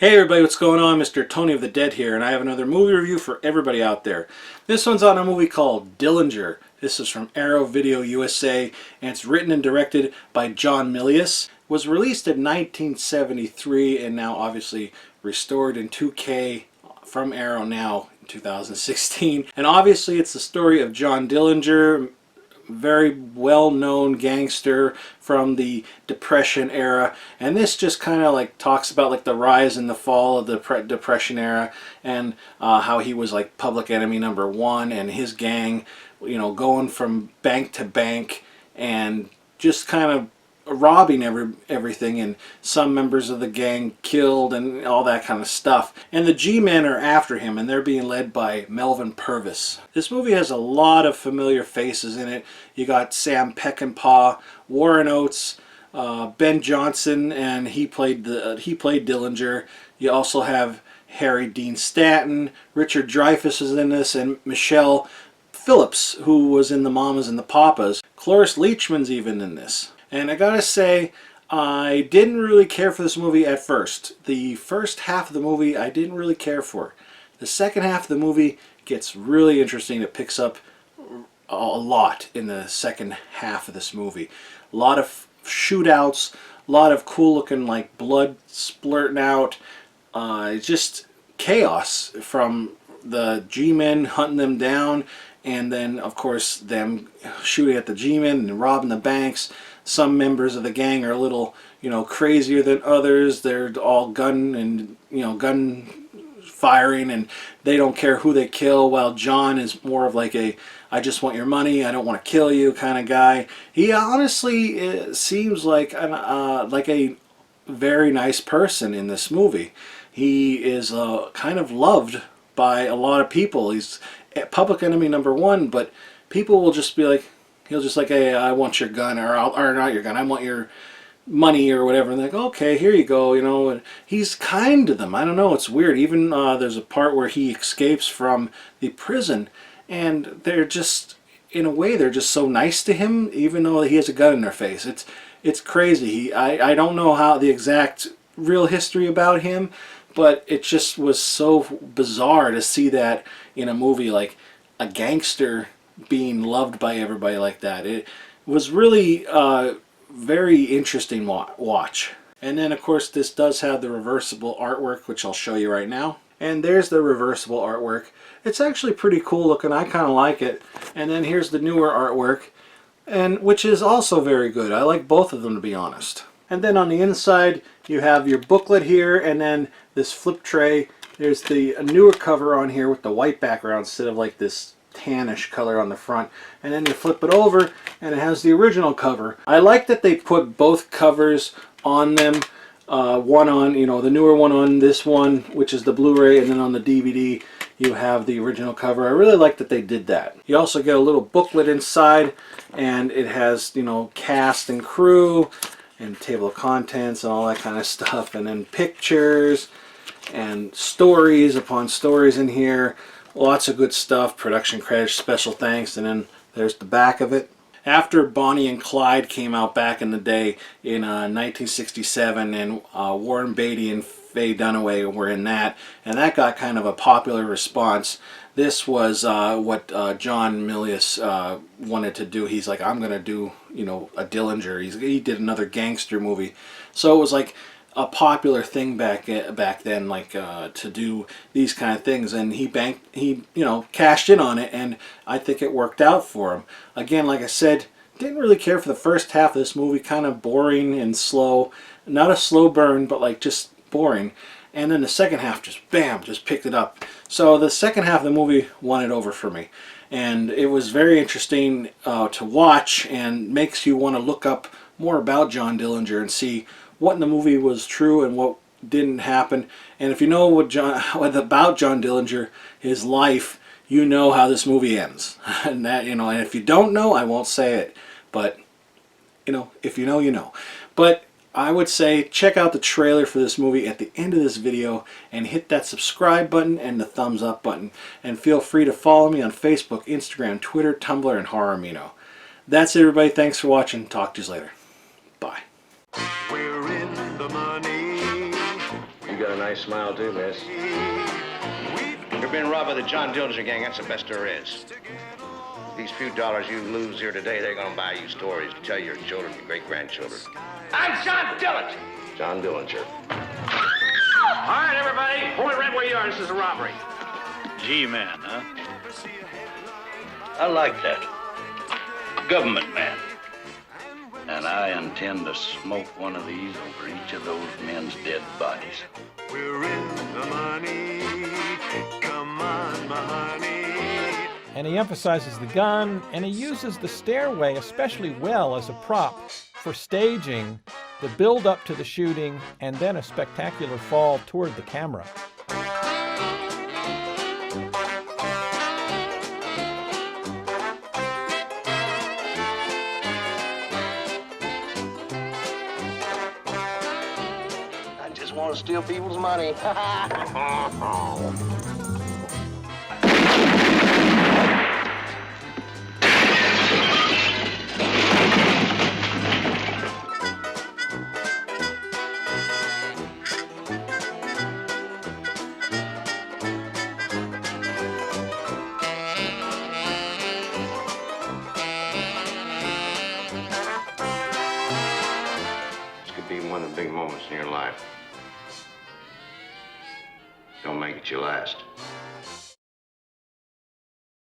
Hey everybody, what's going on? Mr. Tony of the Dead here, and I have another movie review for everybody out there. This one's on a movie called Dillinger. This is from Arrow Video USA, and it's written and directed by John Milius. It was released in 1973 and now obviously restored in 2K from Arrow now in 2016. And obviously it's the story of John Dillinger, very well-known gangster from the Depression era, and this just kind of like talks about like the rise and the fall of the Depression era, and how he was like public enemy number one and his gang, you know, going from bank to bank and just kind of robbing everything, and some members of the gang killed and all that kind of stuff. And the G-men are after him, and they're being led by Melvin Purvis. This movie has a lot of familiar faces in it. You got Sam Peckinpah, Warren Oates, Ben Johnson, and he played Dillinger. You also have Harry Dean Stanton, Richard Dreyfuss is in this, and Michelle Phillips, who was in The Mamas and the Papas. Cloris Leachman's even in this. And I gotta say, I didn't really care for this movie at first. The first half of the movie I didn't really care for. The second half of the movie gets really interesting. It picks up a lot in the second half of this movie. A lot of shootouts, a lot of cool looking like blood splurting out. Just chaos from the G-men hunting them down, and then of course them shooting at the G-men and robbing the banks. Some members of the gang are a little, you know, crazier than others. They're all gun firing, and they don't care who they kill, while John is more of like a I just want your money, I don't want to kill you kind of guy. He honestly seems like a very nice person in this movie. He is kind of loved by a lot of people. He's public enemy number one, but people will just be like, he'll just like, hey, I want your gun, or not your gun, I want your money or whatever. And they're like, okay, here you go, you know. And he's kind to them. I don't know, it's weird. Even there's a part where he escapes from the prison, and they're just, in a way, they're just so nice to him, even though he has a gun in their face. It's crazy. I don't know how the exact real history about him, but it just was so bizarre to see that in a movie, like a gangster being loved by everybody like that. It was really very interesting watch. And then of course this does have the reversible artwork, which I'll show you right now. And there's the reversible artwork. It's actually pretty cool looking. I kind of like it. And then here's the newer artwork, and which is also very good. I like both of them, to be honest. And then on the inside you have your booklet here, and then this flip tray. There's the newer cover on here with the white background instead of like this tannish color on the front, and then you flip it over and it has the original cover. I like that they put both covers on them, one on, you know, the newer one on this one, which is the Blu-ray, and then on the DVD you have the original cover. I really like that they did that. You also get a little booklet inside, and it has, you know, cast and crew and table of contents and all that kind of stuff, and then pictures and stories upon stories in here. Lots of good stuff, production credits, special thanks, and then there's the back of it. After Bonnie and Clyde came out back in the day in 1967, and Warren Beatty and Faye Dunaway were in that, and that got kind of a popular response. This was what John Milius wanted to do. He's like, I'm going to do, you know, a Dillinger. He did another gangster movie. So it was like a popular thing back then, like to do these kind of things, and he you know, cashed in on it, and I think it worked out for him. Again, like I said, didn't really care for the first half of this movie, kind of boring and slow. Not a slow burn, but like just boring. And then the second half just bam, just picked it up. So the second half of the movie won it over for me, and it was very interesting to watch, and makes you want to look up more about John Dillinger and see what in the movie was true and what didn't happen. And if you know what about John Dillinger, his life, you know how this movie ends. And that, you know, and if you don't know, I won't say it. But, you know, if you know, you know. But I would say check out the trailer for this movie at the end of this video, and hit that subscribe button and the thumbs up button. And feel free to follow me on Facebook, Instagram, Twitter, Tumblr, and Horrormino. That's it, everybody. Thanks for watching. Talk to you later. Bye. We're in the money. You got a nice smile, too, miss. You're being robbed by the John Dillinger gang. That's the best there is. These few dollars you lose here today, they're gonna buy you stories to tell your children, your great-grandchildren. I'm John Dillinger. John Dillinger. All right, everybody, hold it right where you are. This is a robbery. G-man, huh? I like that. Government man. And I intend to smoke one of these over each of those men's dead bodies. We're in the money. Come on, my honey. And he emphasizes the gun, and he uses the stairway especially well as a prop for staging the build up to the shooting and then a spectacular fall toward the camera. I just want to steal people's money. One of the big moments in your life. Don't make it your last.